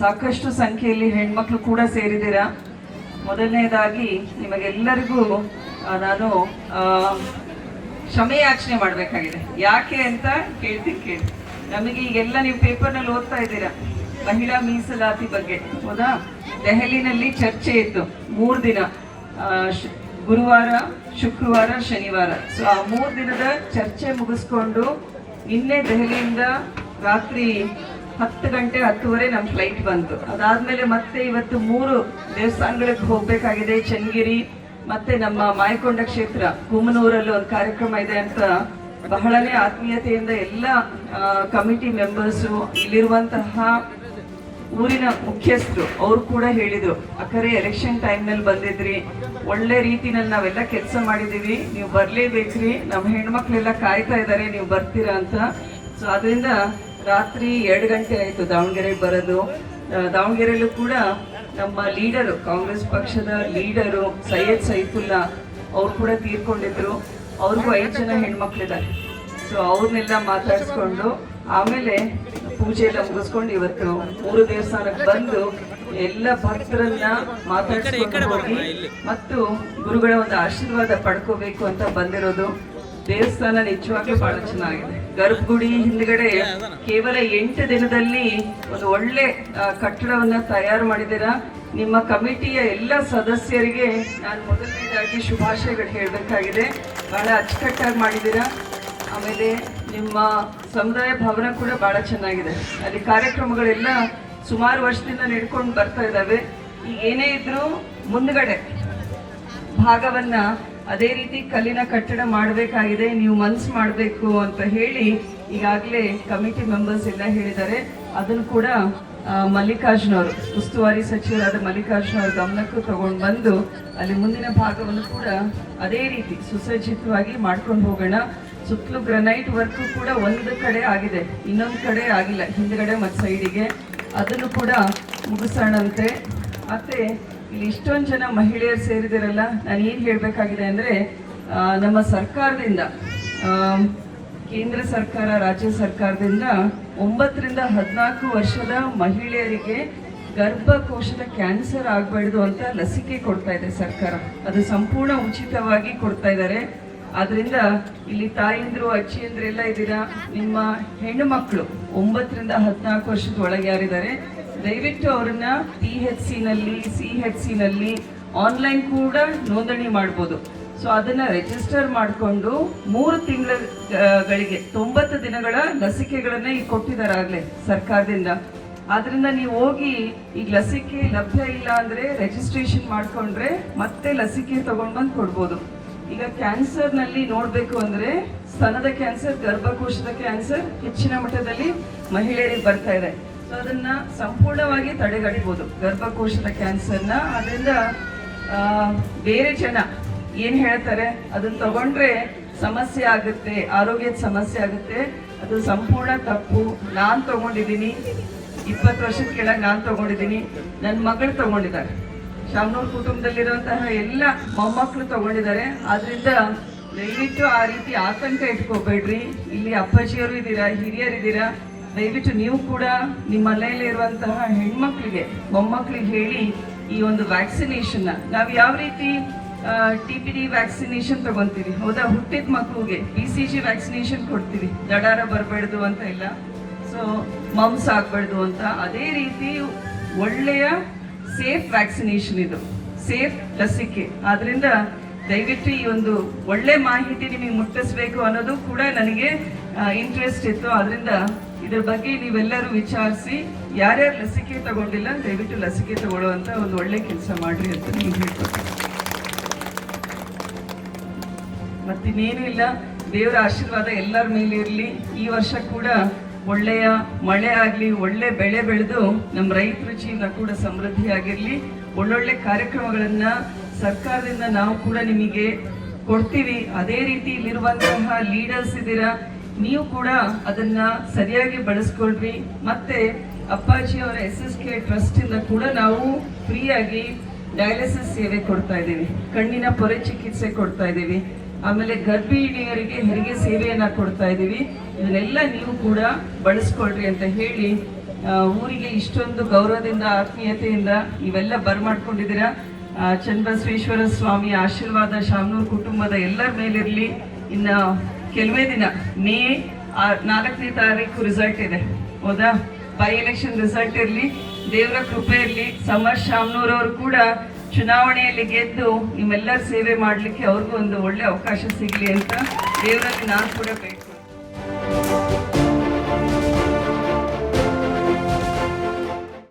ಸಾಕಷ್ಟು ಸಂಖ್ಯೆಯಲ್ಲಿ ಹೆಣ್ಮಕ್ಳು ಕೂಡ ಸೇರಿದ್ದೀರಾ. ಮೊದಲನೇದಾಗಿ ನಿಮಗೆಲ್ಲರಿಗೂ ನಾನು ಕ್ಷಮೆಯಾಚನೆ ಮಾಡಬೇಕಾಗಿದೆ. ಯಾಕೆ ಅಂತ ಕೇಳಿ ನಮಗೆ ಈಗೆಲ್ಲ ನೀವು ಪೇಪರ್ನಲ್ಲಿ ಓದ್ತಾ ಇದ್ದೀರಾ ಮಹಿಳಾ ಮೀಸಲಾತಿ ಬಗ್ಗೆ, ಹೌದಾ? ದೆಹಲಿನಲ್ಲಿ ಚರ್ಚೆ ಇತ್ತು 3 ದಿನ, ಗುರುವಾರ, ಶುಕ್ರವಾರ, ಶನಿವಾರ. ಸೊ ಆ 3 ದಿನದ ಚರ್ಚೆ ಮುಗಿಸ್ಕೊಂಡು ನಿನ್ನೆ ದೆಹಲಿಯಿಂದ ರಾತ್ರಿ 10 ಗಂಟೆ 10:30 ನಮ್ಮ ಫ್ಲೈಟ್ ಬಂತು. ಅದಾದ್ಮೇಲೆ ಮತ್ತೆ ಇವತ್ತು 3 ದೇವಸ್ಥಾನಗಳಿಗೆ ಹೋಗಬೇಕಾಗಿದೆ. ಚನ್ನಗಿರಿ ಮತ್ತೆ ನಮ್ಮ ಮಾಯಕೊಂಡ ಕ್ಷೇತ್ರ ಕುಮ್ಮನೂರಲ್ಲಿ ಒಂದು ಕಾರ್ಯಕ್ರಮ ಇದೆ ಅಂತ ಬಹಳನೇ ಆತ್ಮೀಯತೆಯಿಂದ ಎಲ್ಲ ಕಮಿಟಿ ಮೆಂಬರ್ಸು, ಇಲ್ಲಿರುವಂತಹ ಊರಿನ ಮುಖ್ಯಸ್ಥರು ಅವರು ಕೂಡ ಹೇಳಿದ್ರು, ಅಕ್ಕರೆ ಎಲೆಕ್ಷನ್ ಟೈಮ್ನಲ್ಲಿ ಬಂದಿದ್ರಿ, ಒಳ್ಳೆ ರೀತಿನಲ್ಲಿ ನಾವೆಲ್ಲ ಕೆಲಸ ಮಾಡಿದ್ದೀವಿ, ನೀವು ಬರಲೇಬೇಕ್ರಿ, ನಮ್ಮ ಹೆಣ್ಮಕ್ಳೆಲ್ಲ ಕಾಯ್ತಾ ಇದ್ದಾರೆ, ನೀವು ಬರ್ತೀರಾ ಅಂತ. ಸೊ ಅದರಿಂದ ರಾತ್ರಿ 2 ಗಂಟೆ ಆಯಿತು ದಾವಣಗೆರೆಗೆ ಬರೋದು. ದಾವಣಗೆರೆಯಲ್ಲೂ ಕೂಡ ನಮ್ಮ ಲೀಡರು, ಕಾಂಗ್ರೆಸ್ ಪಕ್ಷದ ಲೀಡರು ಸೈಯದ್ ಸೈಫುಲ್ಲಾ ಅವ್ರು ಕೂಡ ತೀರ್ಕೊಂಡಿದ್ರು. ಅವ್ರಿಗೂ 5 ಜನ ಹೆಣ್ಮಕ್ಳಿದ್ದಾರೆ. ಸೊ ಅವ್ರನ್ನೆಲ್ಲ ಮಾತಾಡಿಸ್ಕೊಂಡು ಆಮೇಲೆ ಪೂಜೆ ಎಲ್ಲ ಮುಗಿಸ್ಕೊಂಡು ಇವತ್ತು 3 ದೇವಸ್ಥಾನಕ್ಕೆ ಬಂದು ಎಲ್ಲ ಭಕ್ತರನ್ನ ಮಾತಾಡಿಸ್ಕೊಂಡು ಹೋಗಿ ಮತ್ತು ಗುರುಗಳ ಒಂದು ಆಶೀರ್ವಾದ ಪಡ್ಕೋಬೇಕು ಅಂತ ಬಂದಿರೋದು. ದೇವಸ್ಥಾನ ನಿಜವಾಗ್ಲೂ ಬಹಳ ಚೆನ್ನಾಗಿದೆ. ಗರ್ಭಗುಡಿ ಹಿಂದ್ಗಡೆ ಕೇವಲ 8 ದಿನದಲ್ಲಿ ಒಂದು ಒಳ್ಳೆ ಕಟ್ಟಡವನ್ನ ತಯಾರು ಮಾಡಿದ್ದೀರಾ. ನಿಮ್ಮ ಕಮಿಟಿಯ ಎಲ್ಲ ಸದಸ್ಯರಿಗೆ ನಾನು ಮೊದಲನೇದಾಗಿ ಶುಭಾಶಯಗಳು ಹೇಳಬೇಕಾಗಿದೆ. ಬಹಳ ಅಚ್ಚುಕಟ್ಟಾಗಿ ಮಾಡಿದ್ದೀರಾ. ಆಮೇಲೆ ನಿಮ್ಮ ಸಮುದಾಯ ಭವನ ಕೂಡ ಬಹಳ ಚೆನ್ನಾಗಿದೆ. ಅಲ್ಲಿ ಕಾರ್ಯಕ್ರಮಗಳೆಲ್ಲ ಸುಮಾರು ವರ್ಷದಿಂದ ನಡ್ಕೊಂಡು ಬರ್ತಾ ಇದ್ದಾವೆ. ಈಗ ಏನೇ ಇದ್ರೂ ಮುಂದ್ಗಡೆ ಭಾಗವನ್ನ ಅದೇ ರೀತಿ ಕಲ್ಲಿನ ಕಟ್ಟಡ ಮಾಡಬೇಕಾಗಿದೆ, ನೀವು ಮನ್ಸು ಮಾಡಬೇಕು ಅಂತ ಹೇಳಿ ಈಗಾಗಲೇ ಕಮಿಟಿ ಮೆಂಬರ್ಸ್ ಎಲ್ಲ ಹೇಳಿದ್ದಾರೆ. ಅದನ್ನು ಕೂಡ ಮಲ್ಲಿಕಾರ್ಜುನ ಅವರು, ಉಸ್ತುವಾರಿ ಸಚಿವರಾದ ಮಲ್ಲಿಕಾರ್ಜುನ ಅವ್ರ ಗಮನಕ್ಕೂ ತಗೊಂಡು ಬಂದು ಅಲ್ಲಿ ಮುಂದಿನ ಭಾಗವನ್ನು ಕೂಡ ಅದೇ ರೀತಿ ಸುಸಜ್ಜಿತವಾಗಿ ಮಾಡ್ಕೊಂಡು ಹೋಗೋಣ. ಸುತ್ತಲೂ ಗ್ರನೈಟ್ ವರ್ಕು ಕೂಡ ಒಂದು ಕಡೆ ಆಗಿದೆ, ಇನ್ನೊಂದು ಕಡೆ ಆಗಿಲ್ಲ, ಹಿಂದ್ಗಡೆ ಮತ್ತು ಸೈಡಿಗೆ. ಅದನ್ನು ಕೂಡ ಮುಗಿಸೋಣಂತೆ. ಮತ್ತೆ ಇಲ್ಲಿ ಇಷ್ಟೊಂದು ಜನ ಮಹಿಳೆಯರು ಸೇರಿದಿರಲ್ಲ, ನಾನು ಏನು ಹೇಳಬೇಕಾಗಿದೆ ಅಂದರೆ, ನಮ್ಮ ಸರ್ಕಾರದಿಂದ, ಕೇಂದ್ರ ಸರ್ಕಾರ, ರಾಜ್ಯ ಸರ್ಕಾರದಿಂದ 9 ರಿಂದ 14 ವರ್ಷದ ಮಹಿಳೆಯರಿಗೆ ಗರ್ಭಕೋಶದ ಕ್ಯಾನ್ಸರ್ ಆಗಬಾರ್ದು ಅಂತ ಲಸಿಕೆ ಕೊಡ್ತಾ ಇದೆ ಸರ್ಕಾರ. ಅದು ಸಂಪೂರ್ಣ ಉಚಿತವಾಗಿ ಕೊಡ್ತಾ ಇದ್ದಾರೆ. ಆದ್ರಿಂದ ಇಲ್ಲಿ ತಾಯಂದ್ರು, ಅಜ್ಜಿಯಂದ್ರೆಲ್ಲ ಇದ್ದೀರಾ, ನಿಮ್ಮ ಹೆಣ್ಣು ಮಕ್ಕಳು 9 ರಿಂದ 14 ವರ್ಷದ ಒಳಗೆ ಯಾರಿದ್ದಾರೆ ದಯವಿಟ್ಟು ಅವರನ್ನ PHCನಲ್ಲಿ, CHCನಲ್ಲಿ ಆನ್ಲೈನ್ ಕೂಡ ನೋಂದಣಿ ಮಾಡ್ಬೋದು. ಸೊ ಅದನ್ನ ರಿಜಿಸ್ಟರ್ ಮಾಡಿಕೊಂಡು 3 ತಿಂಗಳಿಗೆ 90 ದಿನಗಳ ಲಸಿಕೆಗಳನ್ನ ಈಗ ಕೊಟ್ಟಿದ್ದಾರೆ ಆಗಲೇ ಸರ್ಕಾರದಿಂದ. ಆದ್ರಿಂದ ನೀವು ಹೋಗಿ ಈಗ ಲಸಿಕೆ ಲಭ್ಯ ಇಲ್ಲ ಅಂದ್ರೆ ರಿಜಿಸ್ಟ್ರೇಷನ್ ಮಾಡ್ಕೊಂಡ್ರೆ ಮತ್ತೆ ಲಸಿಕೆ ತಗೊಂಡ್ ಬಂದು ಕೊಡ್ಬೋದು. ಈಗ ಕ್ಯಾನ್ಸರ್ನಲ್ಲಿ ನೋಡಬೇಕು ಅಂದ್ರೆ ಸ್ತನದ ಕ್ಯಾನ್ಸರ್, ಗರ್ಭಕೋಶದ ಕ್ಯಾನ್ಸರ್ ಹೆಚ್ಚಿನ ಮಟ್ಟದಲ್ಲಿ ಮಹಿಳೆಯರಿಗೆ ಬರ್ತಾ ಇದೆ. ಸೊ ಅದನ್ನ ಸಂಪೂರ್ಣವಾಗಿ ತಡೆಗಟ್ಟಬಹುದು ಗರ್ಭಕೋಶದ ಕ್ಯಾನ್ಸರ್ನ. ಅದರಿಂದ ಬೇರೆ ಜನ ಏನ್ ಹೇಳ್ತಾರೆ ಅದನ್ನ ತಗೊಂಡ್ರೆ ಸಮಸ್ಯೆ ಆಗುತ್ತೆ, ಆರೋಗ್ಯದ ಸಮಸ್ಯೆ ಆಗುತ್ತೆ, ಅದು ಸಂಪೂರ್ಣ ತಪ್ಪು. ನಾನು ತಗೊಂಡಿದ್ದೀನಿ, 20 ವರ್ಷದ ಕೆಳಗೆ ನಾನು ತಗೊಂಡಿದ್ದೀನಿ, ನನ್ನ ಮಗಳು ತಗೊಂಡಿದ್ದಾರೆ, ಶಾಮನೂರ್ ಕುಟುಂಬದಲ್ಲಿರುವಂತಹ ಎಲ್ಲ ಮೊಮ್ಮಕ್ಕಳು ತಗೊಂಡಿದ್ದಾರೆ. ಆದ್ರಿಂದ ದಯವಿಟ್ಟು ಆ ರೀತಿ ಆತಂಕ ಇಟ್ಕೋಬೇಡ್ರಿ. ಇಲ್ಲಿ ಅಪ್ಪಾಜಿಯವರು ಇದ್ದೀರಾ, ಹಿರಿಯರಿದ್ದೀರಾ, ದಯವಿಟ್ಟು ನೀವು ಕೂಡ ನಿಮ್ಮ ಮನೆಯಲ್ಲಿ ಇರುವಂತಹ ಹೆಣ್ಮಕ್ಳಿಗೆ, ಮೊಮ್ಮಕ್ಕಳಿಗೆ ಹೇಳಿ ಈ ಒಂದು ವ್ಯಾಕ್ಸಿನೇಷನ್ನ ನಾವು ಯಾವ ರೀತಿ TPD ವ್ಯಾಕ್ಸಿನೇಷನ್ ತಗೊಂತೀವಿ, ಹೌದಾ? ಹುಟ್ಟಿದ ಮಕ್ಕಳಿಗೆ BCG ವ್ಯಾಕ್ಸಿನೇಷನ್ ಕೊಡ್ತೀವಿ, ದಡಾರ ಬರಬಾರ್ದು ಅಂತ ಇಲ್ಲ, ಸೊ ಮಮ್ಸ್ ಆಗಬಾರ್ದು ಅಂತ. ಅದೇ ರೀತಿ ಒಳ್ಳೆಯ ಸೇಫ್ ವ್ಯಾಕ್ಸಿನೇಷನ್, ಇದು ಸೇಫ್ ಲಸಿಕೆ. ಆದ್ರಿಂದ ದಯವಿಟ್ಟು ಈ ಒಂದು ಒಳ್ಳೆ ಮಾಹಿತಿ ನಿಮಗೆ ಮುಟ್ಟಿಸ್ಬೇಕು ಅನ್ನೋದು ಕೂಡ ನನಗೆ ಇಂಟ್ರೆಸ್ಟ್ ಇತ್ತು. ಆದ್ರಿಂದ ಇದ್ರ ಬಗ್ಗೆ ನೀವೆಲ್ಲರೂ ವಿಚಾರಿಸಿ ಯಾರ್ಯಾರು ಲಸಿಕೆ ತಗೊಂಡಿಲ್ಲ ದಯವಿಟ್ಟು ಲಸಿಕೆ ತಗೊಳ್ಳುವಂತ ಒಂದು ಒಳ್ಳೆ ಕೆಲಸ ಮಾಡ್ರಿ ಅಂತ ನೀವು ಹೇಳ್ಕೊಡ್ತೀನಿ. ಮತ್ತಿನ್ನೇನು ಇಲ್ಲ, ದೇವರ ಆಶೀರ್ವಾದ ಎಲ್ಲರ ಮೇಲೆ ಇರಲಿ. ಈ ವರ್ಷ ಕೂಡ ಒಳ್ಳೆಯ ಮಳೆ ಆಗಲಿ, ಒಳ್ಳೆ ಬೆಳೆ ಬೆಳೆದು ನಮ್ಮ ರೈತರ ಜೀವನ ಕೂಡ ಸಮೃದ್ಧಿಯಾಗಿರಲಿ. ಒಳ್ಳೊಳ್ಳೆ ಕಾರ್ಯಕ್ರಮಗಳನ್ನು ಸರ್ಕಾರದಿಂದ ನಾವು ಕೂಡ ನಿಮಗೆ ಕೊಡ್ತೀವಿ. ಅದೇ ರೀತಿ ಇಲ್ಲಿರುವಂತಹ ಲೀಡರ್ಸ್ ಇದ್ದೀರಾ, ನೀವು ಕೂಡ ಅದನ್ನ ಸರಿಯಾಗಿ ಬಳಸ್ಕೊಳ್ರಿ. ಮತ್ತೆ ಅಪ್ಪಾಜಿ ಅವರ SSK ಟ್ರಸ್ಟ್ ಇಂದ ಕೂಡ ನಾವು ಫ್ರೀಯಾಗಿ ಡಯಾಲಿಸಿಸ್ ಸೇವೆ ಕೊಡ್ತಾ ಇದ್ದೀವಿ, ಕಣ್ಣಿನ ಪೊರೆ ಚಿಕಿತ್ಸೆ ಕೊಡ್ತಾ ಇದ್ದೀವಿ, ಆಮೇಲೆ ಗರ್ಭಿಣಿಯರಿಗೆ ಹೆರಿಗೆ ಸೇವೆಯನ್ನ ಕೊಡ್ತಾ ಇದ್ದೀವಿ. ಇದನ್ನೆಲ್ಲ ನೀವು ಕೂಡ ಬಳಸ್ಕೊಳ್ರಿ ಅಂತ ಹೇಳಿ ಊರಿಗೆ ಇಷ್ಟೊಂದು ಗೌರವದಿಂದ ಆತ್ಮೀಯತೆಯಿಂದ ನೀವೆಲ್ಲ ಬರ್ಮಾಡ್ಕೊಂಡಿದ್ದೀರಾ. ಚನ್ನಬಸವೇಶ್ವರ ಸ್ವಾಮಿ ಆಶೀರ್ವಾದ ಶಾಮನೂರು ಕುಟುಂಬದ ಎಲ್ಲರ ಮೇಲಿರಲಿ. ಇನ್ನು ಕೆಲವೇ ದಿನ ಮೇ 4ನೇ ತಾರೀಕು ರಿಸಲ್ಟ್ ಇದೆ, ಹೌದಾ? ಬೈ ಎಲೆಕ್ಷನ್ ರಿಸಲ್ಟ್ ಇರಲಿ, ದೇವರ ಕೃಪೆ ಇರಲಿ. ಸಮರ್ ಶಾಮನೂರವ್ರು ಕೂಡ ಚುನಾವಣೆಯಲ್ಲಿ ಗೆದ್ದು ನಿಮ್ಮೆಲ್ಲರ ಸೇವೆ ಮಾಡಲಿಕ್ಕೆ ಅವ್ರಿಗೂ ಒಂದು ಒಳ್ಳೆ ಅವಕಾಶ ಸಿಗಲಿ ಅಂತ ದೇವರಲ್ಲಿ ನಾನು ಕೂಡ ಬೇಡ್ತೀನಿ.